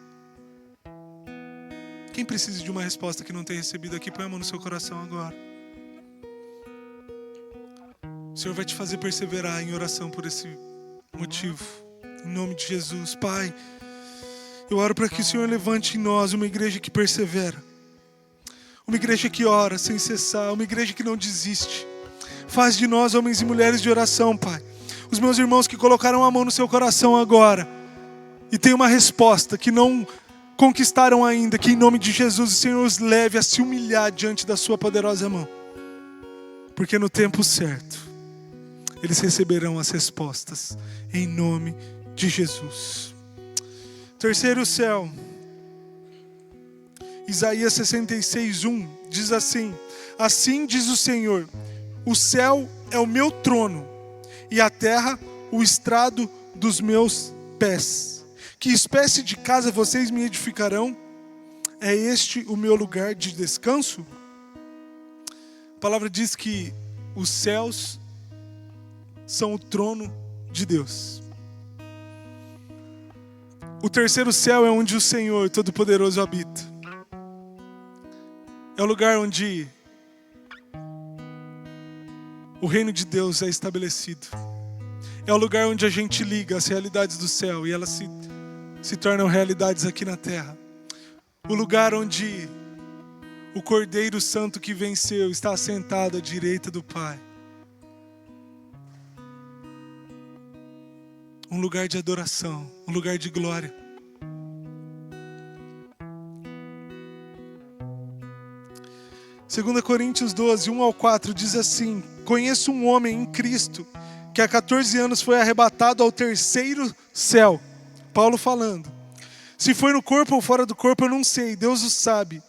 Quem precisa de uma resposta que não tem recebido aqui, põe a mão no seu coração agora. O Senhor vai te fazer perseverar em oração por esse motivo. Em nome de Jesus, Pai, eu oro para que o Senhor levante em nós uma igreja que persevera. Uma igreja que ora sem cessar, uma igreja que não desiste. Faz de nós homens e mulheres de oração, Pai. Os meus irmãos que colocaram a mão no seu coração agora e tem uma resposta que não conquistaram ainda, que em nome de Jesus o Senhor os leve a se humilhar diante da sua poderosa mão. Porque no tempo certo, eles receberão as respostas, em nome de Jesus. Terceiro céu, Isaías 66:1 diz assim: assim diz o Senhor, o céu é o meu trono, e a terra o estrado dos meus pés. Que espécie de casa vocês me edificarão? É este o meu lugar de descanso? A palavra diz que os céus são o trono de Deus. O terceiro céu é onde o Senhor Todo-Poderoso habita. É o lugar onde o reino de Deus é estabelecido. É o lugar onde a gente liga as realidades do céu e elas se tornam realidades aqui na terra. O lugar onde o Cordeiro Santo que venceu está assentado à direita do Pai. Um lugar de adoração, um lugar de glória. Segunda Coríntios 12, 1-4 diz assim: conheço um homem em Cristo que há 14 anos foi arrebatado ao terceiro céu. Paulo falando. Se foi no corpo ou fora do corpo eu não sei, Deus o sabe.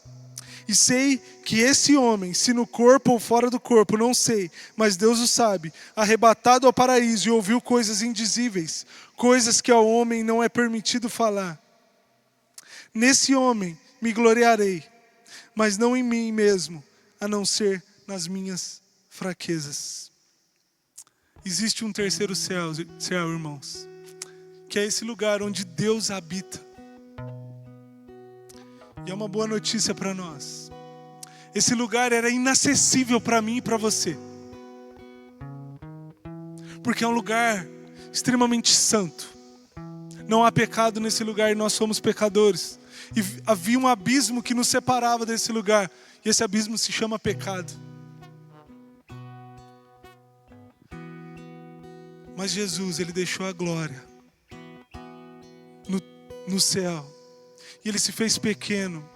E sei que esse homem, se no corpo ou fora do corpo, não sei, mas Deus o sabe, arrebatado ao paraíso e ouviu coisas indizíveis, coisas que ao homem não é permitido falar. Nesse homem me gloriarei, mas não em mim mesmo, a não ser nas minhas fraquezas. Existe um terceiro céu, irmãos, que é esse lugar onde Deus habita. E é uma boa notícia para nós. Esse lugar era inacessível para mim e para você. Porque é um lugar extremamente santo. Não há pecado nesse lugar e nós somos pecadores. E havia um abismo que nos separava desse lugar. E esse abismo se chama pecado. Mas Jesus, Ele deixou a glória no céu. E Ele se fez pequeno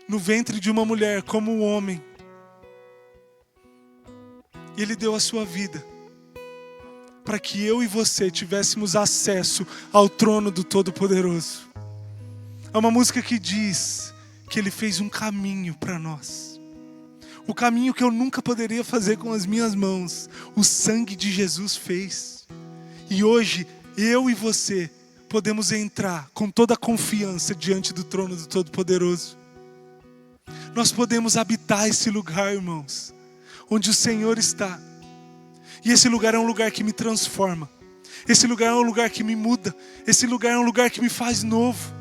no ventre de uma mulher como um homem. E Ele deu a sua vida para que eu e você tivéssemos acesso ao trono do Todo-Poderoso. É uma música que diz que Ele fez um caminho para nós. O caminho que eu nunca poderia fazer com as minhas mãos, o sangue de Jesus fez. E hoje, eu e você podemos entrar com toda a confiança diante do trono do Todo-Poderoso. Nós podemos habitar esse lugar, irmãos, onde o Senhor está. E esse lugar é um lugar que me transforma. Esse lugar é um lugar que me muda. Esse lugar é um lugar que me faz novo.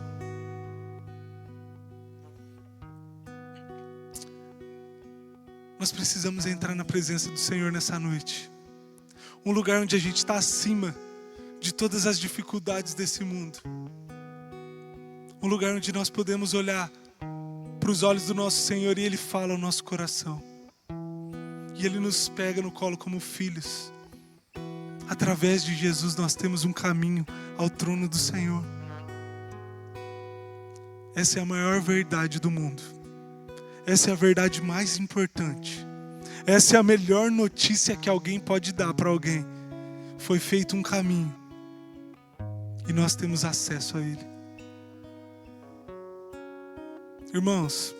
Nós precisamos entrar na presença do Senhor nessa noite. Um lugar onde a gente está acima de todas as dificuldades desse mundo. Um lugar onde nós podemos olhar para os olhos do nosso Senhor e Ele fala ao nosso coração. E Ele nos pega no colo como filhos. Através de Jesus nós temos um caminho ao trono do Senhor. Essa é a maior verdade do mundo. Essa é a verdade mais importante. Essa é a melhor notícia que alguém pode dar para alguém. Foi feito um caminho. E nós temos acesso a Ele. Irmãos,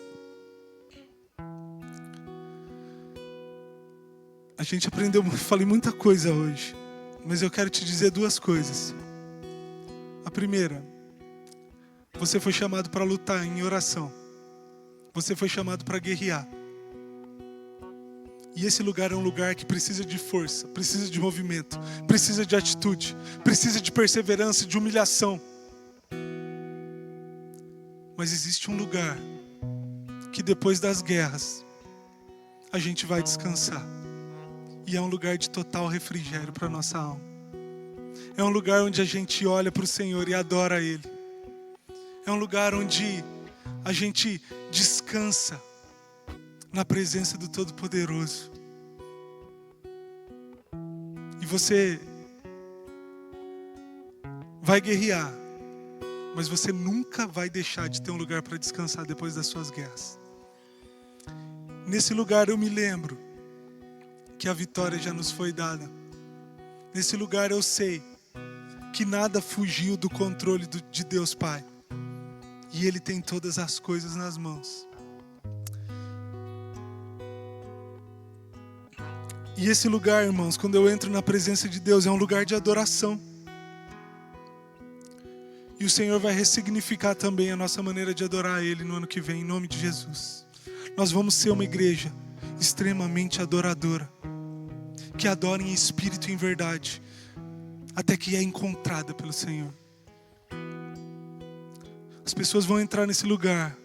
a gente aprendeu, falei muita coisa hoje, mas eu quero te dizer duas coisas. A primeira, você foi chamado para lutar em oração. Você foi chamado para guerrear. E esse lugar é um lugar que precisa de força, precisa de movimento, precisa de atitude, precisa de perseverança, de humilhação. Mas existe um lugar que depois das guerras a gente vai descansar. E é um lugar de total refrigério para a nossa alma. É um lugar onde a gente olha para o Senhor e adora Ele. É um lugar onde a gente descansa na presença do Todo-Poderoso. E você vai guerrear, mas você nunca vai deixar de ter um lugar para descansar depois das suas guerras. Nesse lugar eu me lembro que a vitória já nos foi dada. Nesse lugar eu sei que nada fugiu do controle de Deus Pai. E Ele tem todas as coisas nas mãos. E esse lugar, irmãos, quando eu entro na presença de Deus, é um lugar de adoração. E o Senhor vai ressignificar também a nossa maneira de adorar Ele no ano que vem, em nome de Jesus. Nós vamos ser uma igreja extremamente adoradora, que adora em espírito e em verdade, até que é encontrada pelo Senhor. As pessoas vão entrar nesse lugar,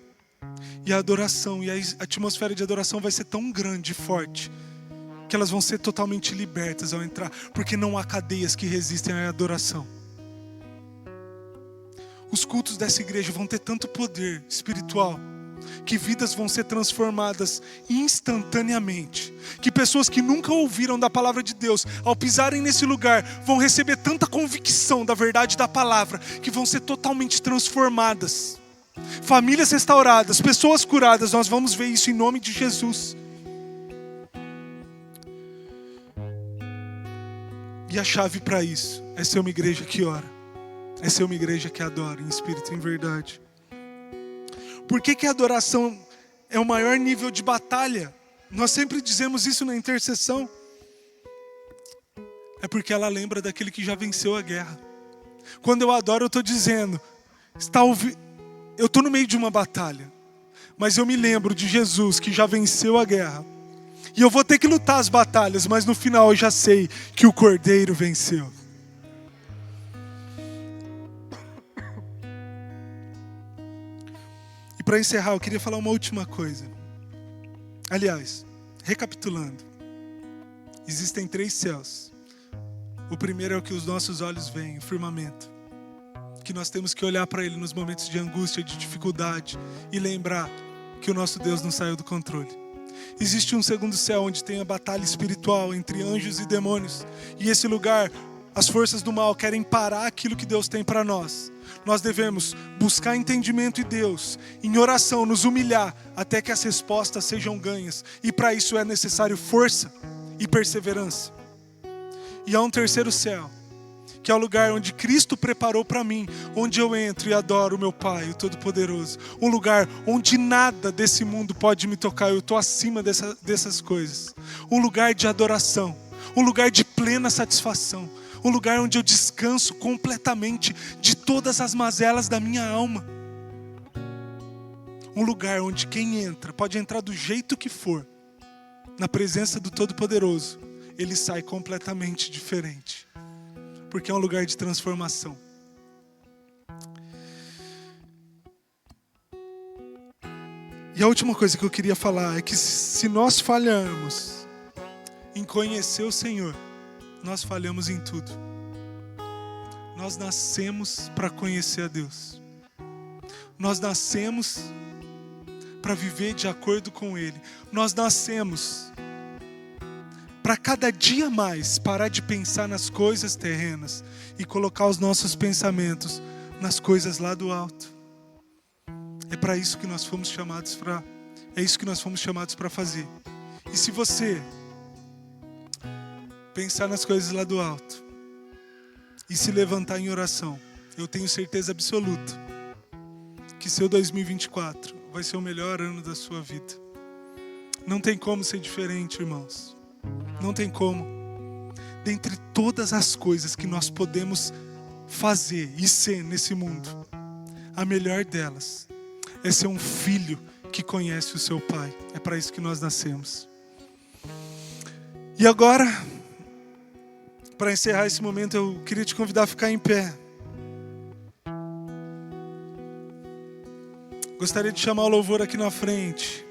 e a adoração, e a atmosfera de adoração vai ser tão grande e forte, que elas vão ser totalmente libertas ao entrar, porque não há cadeias que resistem à adoração. Os cultos dessa igreja vão ter tanto poder espiritual, que vidas vão ser transformadas instantaneamente, que pessoas que nunca ouviram da palavra de Deus, ao pisarem nesse lugar, vão receber tanta convicção da verdade da palavra, que vão ser totalmente transformadas. Famílias restauradas, pessoas curadas, nós vamos ver isso em nome de Jesus. E a chave para isso é ser uma igreja que ora, é ser uma igreja que adora em espírito e em verdade. Por que a adoração é o maior nível de batalha? Nós sempre dizemos isso na intercessão. É porque ela lembra daquele que já venceu a guerra. Quando eu adoro, eu estou dizendo, eu estou no meio de uma batalha, mas eu me lembro de Jesus que já venceu a guerra. E eu vou ter que lutar as batalhas, mas no final eu já sei que o Cordeiro venceu. E para encerrar, eu queria falar uma última coisa. Aliás, recapitulando, existem 3 céus. O primeiro é o que os nossos olhos veem, o firmamento, que nós temos que olhar para ele nos momentos de angústia, de dificuldade, e lembrar que o nosso Deus não saiu do controle. Existe um segundo céu, onde tem a batalha espiritual entre anjos e demônios, e esse lugar, as forças do mal querem parar aquilo que Deus tem para nós. Nós devemos buscar entendimento em Deus, em oração, nos humilhar, até que as respostas sejam ganhas. E para isso é necessário força e perseverança. E há um terceiro céu, que é o lugar onde Cristo preparou para mim, onde eu entro e adoro o meu Pai, o Todo-Poderoso. Um lugar onde nada desse mundo pode me tocar, eu estou acima dessas coisas. Um lugar de adoração, um lugar de plena satisfação. Um lugar onde eu descanso completamente de todas as mazelas da minha alma. Um lugar onde quem entra, pode entrar do jeito que for, na presença do Todo-Poderoso, ele sai completamente diferente. Porque é um lugar de transformação. E a última coisa que eu queria falar é que se nós falharmos em conhecer o Senhor, nós falhamos em tudo. Nós nascemos para conhecer a Deus. Nós nascemos para viver de acordo com Ele. Nós nascemos para cada dia mais parar de pensar nas coisas terrenas e colocar os nossos pensamentos nas coisas lá do alto. É para isso que nós fomos chamados para fazer. E se você pensar nas coisas lá do alto e se levantar em oração, eu tenho certeza absoluta que seu 2024 vai ser o melhor ano da sua vida. Não tem como ser diferente, irmãos. Não tem como. Dentre todas as coisas que nós podemos fazer e ser nesse mundo, a melhor delas é ser um filho que conhece o seu Pai. É para isso que nós nascemos. E agora, para encerrar esse momento, eu queria te convidar a ficar em pé. Gostaria de chamar o louvor aqui na frente.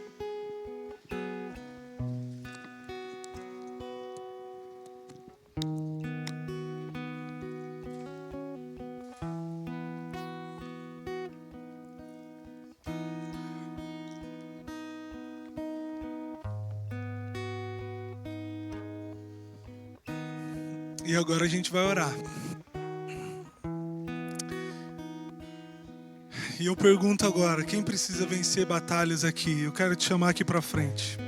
E agora a gente vai orar. E eu pergunto agora, quem precisa vencer batalhas aqui? Eu quero te chamar aqui para frente.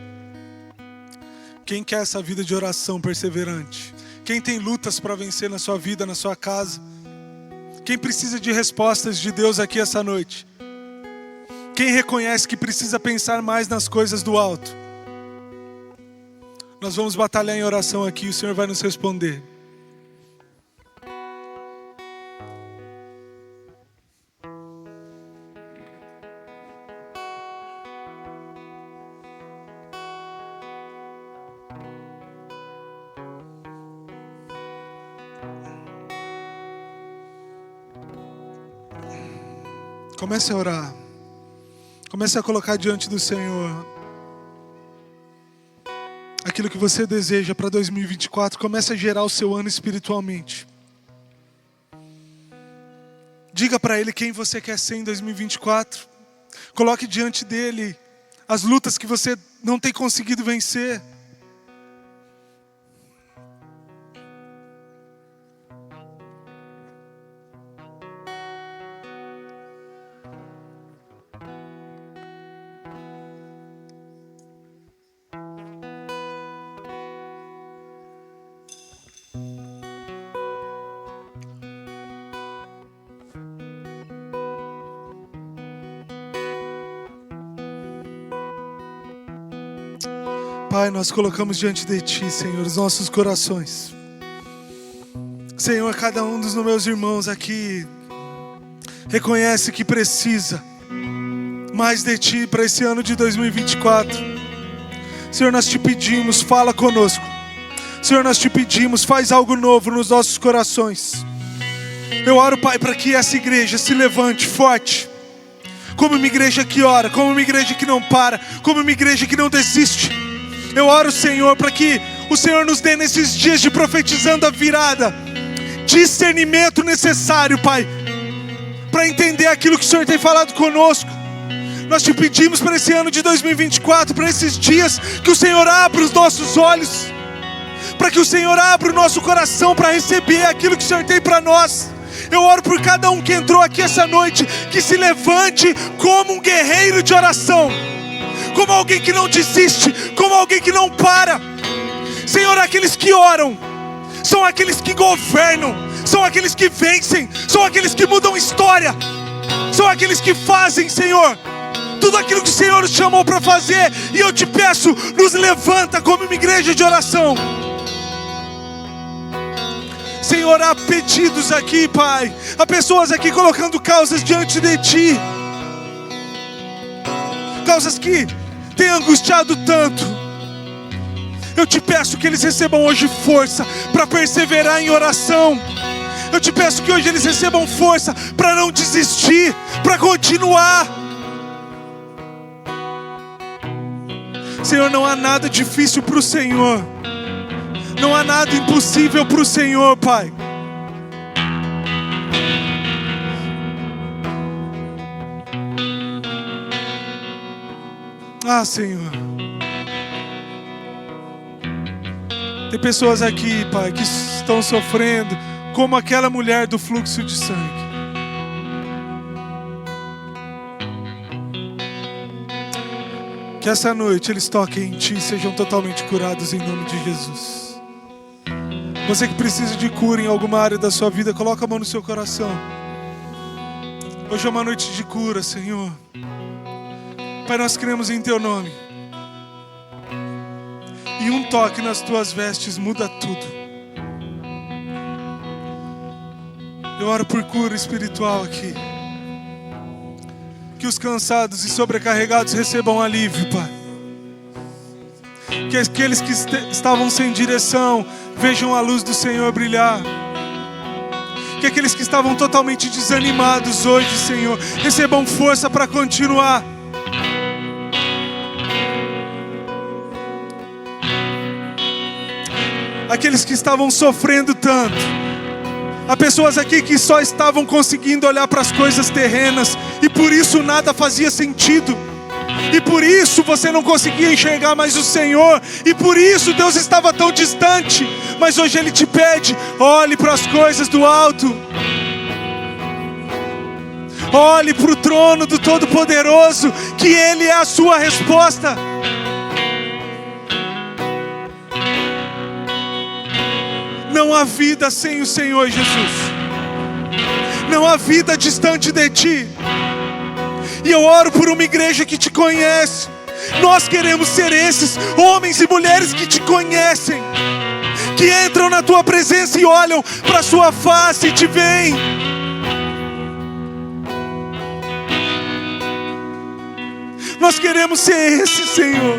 Quem quer essa vida de oração perseverante? Quem tem lutas para vencer na sua vida, na sua casa? Quem precisa de respostas de Deus aqui essa noite? Quem reconhece que precisa pensar mais nas coisas do alto? Nós vamos batalhar em oração aqui, o Senhor vai nos responder. Comece a orar. Comece a colocar diante do Senhor aquilo que você deseja para 2024. Comece a gerar o seu ano espiritualmente. Diga para Ele quem você quer ser em 2024. Coloque diante dEle as lutas que você não tem conseguido vencer. Pai, nós colocamos diante de Ti, Senhor, os nossos corações. Senhor, cada um dos meus irmãos aqui reconhece que precisa mais de Ti para esse ano de 2024. Senhor, nós Te pedimos, fala conosco. Senhor, nós Te pedimos, faz algo novo nos nossos corações. Eu oro, Pai, para que essa igreja se levante forte, como uma igreja que ora, como uma igreja que não para, como uma igreja que não desiste. Eu oro, Senhor, para que o Senhor nos dê nesses dias de profetizando a virada, discernimento necessário, Pai, para entender aquilo que o Senhor tem falado conosco. Nós Te pedimos para esse ano de 2024, para esses dias, que o Senhor abra os nossos olhos, para que o Senhor abra o nosso coração para receber aquilo que o Senhor tem para nós. Eu oro por cada um que entrou aqui essa noite, que se levante como um guerreiro de oração, como alguém que não desiste, como alguém que não para. Senhor, aqueles que oram são aqueles que governam, são aqueles que vencem, são aqueles que mudam história, são aqueles que fazem, Senhor, tudo aquilo que o Senhor nos chamou para fazer. E eu Te peço, nos levanta como uma igreja de oração. Senhor, há pedidos aqui, Pai, há pessoas aqui colocando causas diante de Ti, causas que têm angustiado tanto. Eu Te peço que eles recebam hoje força para perseverar em oração. Eu Te peço que hoje eles recebam força para não desistir, para continuar. Senhor, não há nada difícil para o Senhor, não há nada impossível para o Senhor, Pai. Ah, Senhor, tem pessoas aqui, Pai, que estão sofrendo como aquela mulher do fluxo de sangue. Que essa noite eles toquem em Ti e sejam totalmente curados em nome de Jesus. Você que precisa de cura em alguma área da sua vida, coloca a mão no seu coração. Hoje é uma noite de cura, Senhor. Pai, nós cremos em Teu nome. E um toque nas Tuas vestes muda tudo. Eu oro por cura espiritual aqui. Que os cansados e sobrecarregados recebam alívio, Pai. Que aqueles que estavam sem direção vejam a luz do Senhor brilhar. Que aqueles que estavam totalmente desanimados hoje, Senhor, recebam força para continuar. Aqueles que estavam sofrendo tanto, há pessoas aqui que só estavam conseguindo olhar para as coisas terrenas e por isso nada fazia sentido. E por isso você não conseguia enxergar mais o Senhor. E por isso Deus estava tão distante. Mas hoje Ele te pede: olhe para as coisas do alto. Olhe para o trono do Todo-Poderoso, que Ele é a sua resposta. Não há vida sem o Senhor Jesus. Não há vida distante de Ti. E eu oro por uma igreja que Te conhece. Nós queremos ser esses homens e mulheres que Te conhecem, que entram na Tua presença e olham para a Sua face e Te veem. Nós queremos ser esse, Senhor,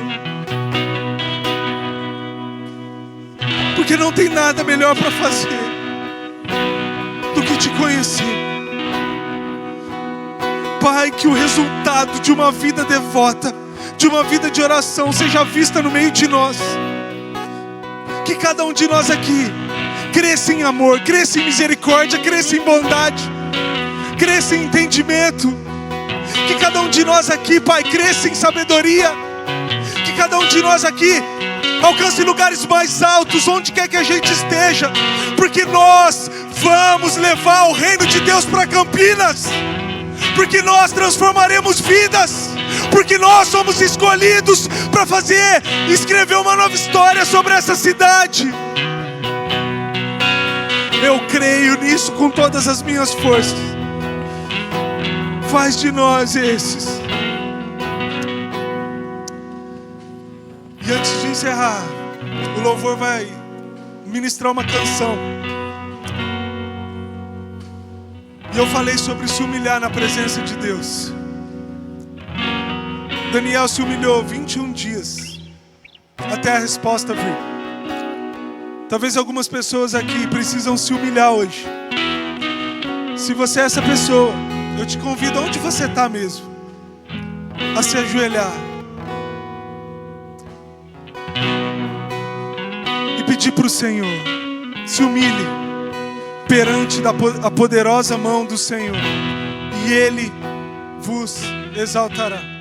porque não tem nada melhor para fazer do que Te conhecer. Pai, que o resultado de uma vida devota, de uma vida de oração, seja vista no meio de nós. Que cada um de nós aqui cresça em amor, cresça em misericórdia, cresça em bondade, cresça em entendimento. Que cada um de nós aqui, Pai, cresça em sabedoria. Que cada um de nós aqui alcance lugares mais altos, onde quer que a gente esteja, porque nós vamos levar o reino de Deus para Campinas, porque nós transformaremos vidas, porque nós somos escolhidos para escrever uma nova história sobre essa cidade. Eu creio nisso com todas as minhas forças. Faz de nós esses. E antes de encerrar, o louvor vai ministrar uma canção. E eu falei sobre se humilhar na presença de Deus. Daniel se humilhou 21 dias até a resposta vir. Talvez algumas pessoas aqui precisam se humilhar hoje. Se você é essa pessoa, eu te convido, onde você está mesmo, a se ajoelhar e pedir para o Senhor: se humilhe perante a poderosa mão do Senhor, e Ele vos exaltará.